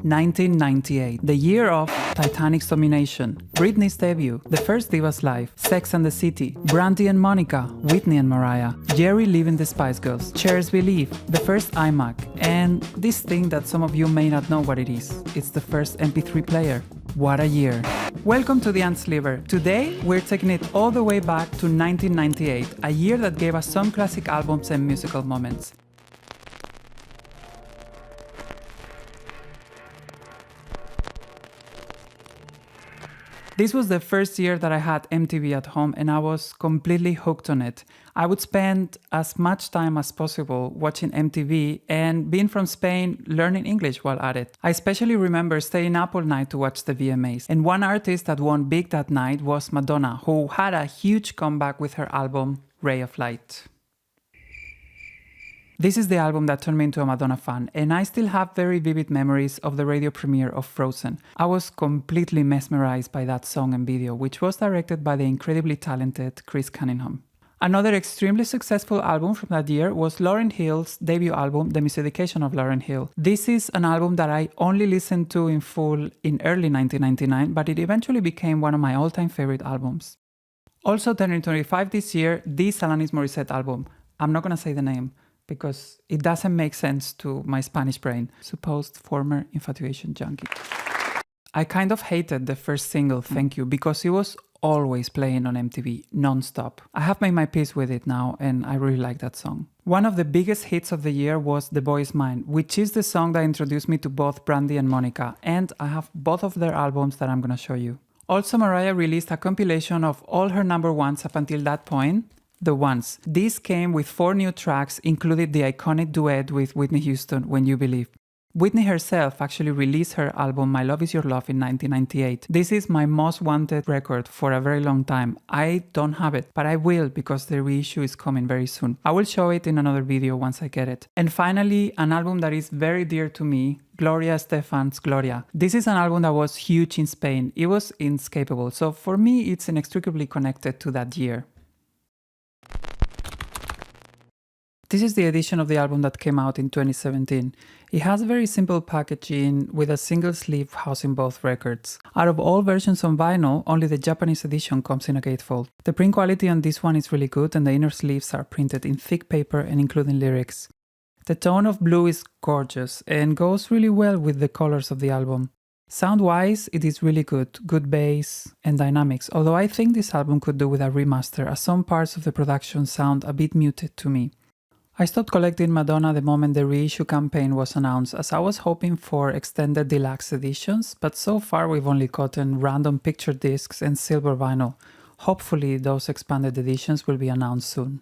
1998, the year of Titanic's domination, Britney's debut, the first Divas Live, Sex and the City, Brandy and Monica, Whitney and Mariah, Jerry leaving the Spice Girls, Cher's Believe, the first iMac, and this thing that some of you may not know what it is. It's the first MP3 player. What a year. Welcome to the Unsleever. Today, we're taking it all the way back to 1998, a year that gave us some classic albums and musical moments. This was the first year that I had MTV at home and I was completely hooked on it. I would spend as much time as possible watching MTV and being from Spain, learning English while at it. I especially remember staying up all night to watch the VMAs. And one artist that won big that night was Madonna, who had a huge comeback with her album Ray of Light. This is the album that turned me into a Madonna fan, and I still have very vivid memories of the radio premiere of Frozen. I was completely mesmerized by that song and video, which was directed by the incredibly talented Chris Cunningham. Another extremely successful album from that year was Lauryn Hill's debut album, The Miseducation of Lauryn Hill. This is an album that I only listened to in full in early 1999, but it eventually became one of my all-time favorite albums. Also turning 25 this year, this Alanis Morissette album. I'm not gonna say the name, because it doesn't make sense to my Spanish brain. Supposed former Infatuation Junkie. I kind of hated the first single, Thank You, because it was always playing on MTV, non-stop. I have made my peace with it now, and I really like that song. One of the biggest hits of the year was The Boy Is Mine, which is the song that introduced me to both Brandy and Monica, and I have both of their albums that I'm gonna show you. Also, Mariah released a compilation of all her number ones up until that point, The Ones. This came with 4 new tracks, including the iconic duet with Whitney Houston, When You Believe. Whitney herself actually released her album My Love Is Your Love in 1998. This is my most wanted record for a very long time. I don't have it, but I will because the reissue is coming very soon. I will show it in another video once I get it. And finally, an album that is very dear to me, Gloria Estefan's Gloria. This is an album that was huge in Spain. It was inescapable, so for me it's inextricably connected to that year. This is the edition of the album that came out in 2017. It has very simple packaging with a single sleeve housing both records. Out of all versions on vinyl, only the Japanese edition comes in a gatefold. The print quality on this one is really good and the inner sleeves are printed in thick paper and including lyrics. The tone of blue is gorgeous and goes really well with the colors of the album. Sound-wise, it is really good bass and dynamics, although I think this album could do with a remaster as some parts of the production sound a bit muted to me. I stopped collecting Madonna the moment the reissue campaign was announced, as I was hoping for extended deluxe editions, but so far we've only gotten random picture discs and silver vinyl. Hopefully those expanded editions will be announced soon.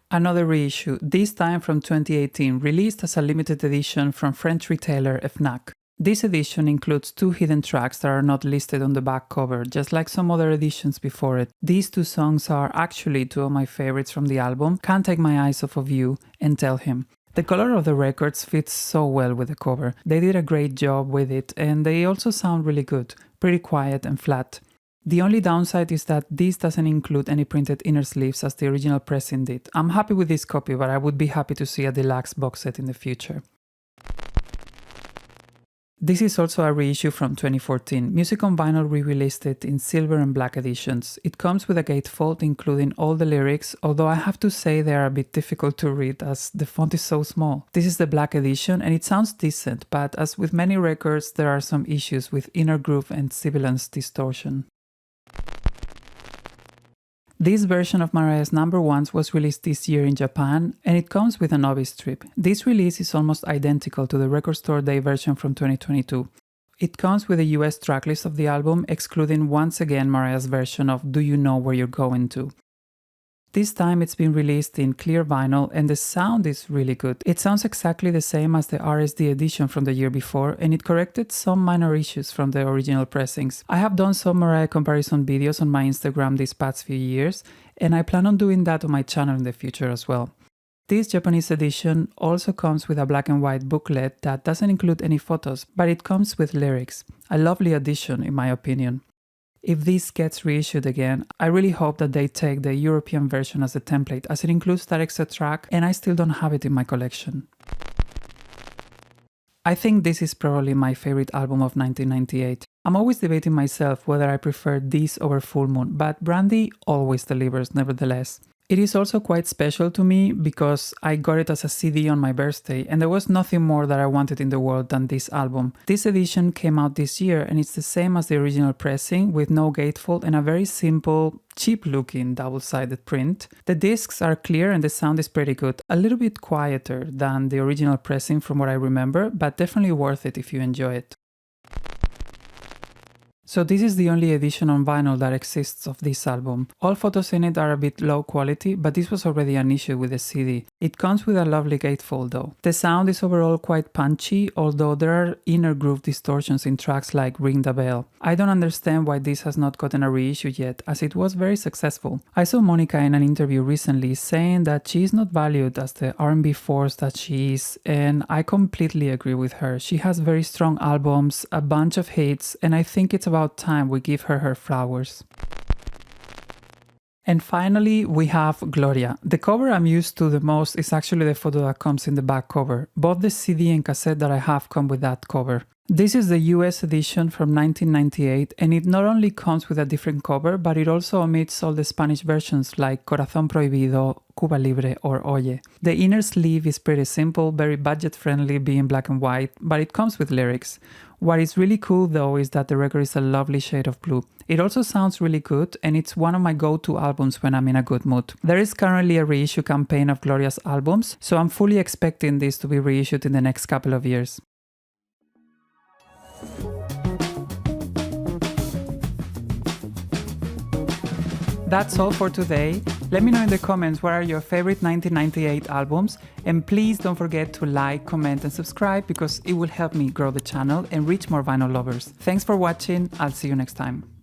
Another reissue, this time from 2018, released as a limited edition from French retailer Fnac. This edition includes 2 hidden tracks that are not listed on the back cover, just like some other editions before it. These 2 songs are actually 2 of my favorites from the album, Can't Take My Eyes Off of You and Tell Him. The color of the records fits so well with the cover. They did a great job with it and they also sound really good, pretty quiet and flat. The only downside is that this doesn't include any printed inner sleeves as the original pressing did. I'm happy with this copy, but I would be happy to see a deluxe box set in the future. This is also a reissue from 2014. Music on Vinyl re-released it in silver and black editions. It comes with a gatefold including all the lyrics, although I have to say they are a bit difficult to read as the font is so small. This is the black edition and it sounds decent, but as with many records there are some issues with inner groove and sibilance distortion. This version of Mariah's number ones was released this year in Japan, and it comes with an obby strip. This release is almost identical to the Record Store Day version from 2022. It comes with a US tracklist of the album, excluding once again Mariah's version of Do You Know Where You're Going To. This time it's been released in clear vinyl and the sound is really good. It sounds exactly the same as the RSD edition from the year before and it corrected some minor issues from the original pressings. I have done some Mariah comparison videos on my Instagram these past few years and I plan on doing that on my channel in the future as well. This Japanese edition also comes with a black and white booklet that doesn't include any photos, but it comes with lyrics. A lovely addition in my opinion. If this gets reissued again, I really hope that they take the European version as a template, as it includes that extra track and I still don't have it in my collection. I think this is probably my favorite album of 1998. I'm always debating myself whether I prefer this over Full Moon, but Brandy always delivers nevertheless. It is also quite special to me because I got it as a CD on my birthday and there was nothing more that I wanted in the world than this album. This edition came out this year and it's the same as the original pressing with no gatefold and a very simple, cheap looking double-sided print. The discs are clear and the sound is pretty good, a little bit quieter than the original pressing from what I remember, but definitely worth it if you enjoy it. So this is the only edition on vinyl that exists of this album. All photos in it are a bit low quality, but this was already an issue with the CD. It comes with a lovely gatefold though. The sound is overall quite punchy, although there are inner groove distortions in tracks like Ring the Bell. I don't understand why this has not gotten a reissue yet, as it was very successful. I saw Monica in an interview recently saying that she is not valued as the R&B force that she is, and I completely agree with her. She has very strong albums, a bunch of hits, and I think it's about time we give her flowers. And finally, we have Gloria. The cover I'm used to the most is actually the photo that comes in the back cover. Both the CD and cassette that I have come with that cover. This is the US edition from 1998 and it not only comes with a different cover, but it also omits all the Spanish versions like Corazón Prohibido, Cuba Libre or Oye. The inner sleeve is pretty simple, very budget friendly being black and white, but it comes with lyrics. What is really cool though is that the record is a lovely shade of blue. It also sounds really good and it's one of my go-to albums when I'm in a good mood. There is currently a reissue campaign of Gloria's albums, so I'm fully expecting this to be reissued in the next couple of years. That's all for today. Let me know in the comments what are your favorite 1998 albums, and please don't forget to like, comment and subscribe because it will help me grow the channel and reach more vinyl lovers. Thanks for watching, I'll see you next time.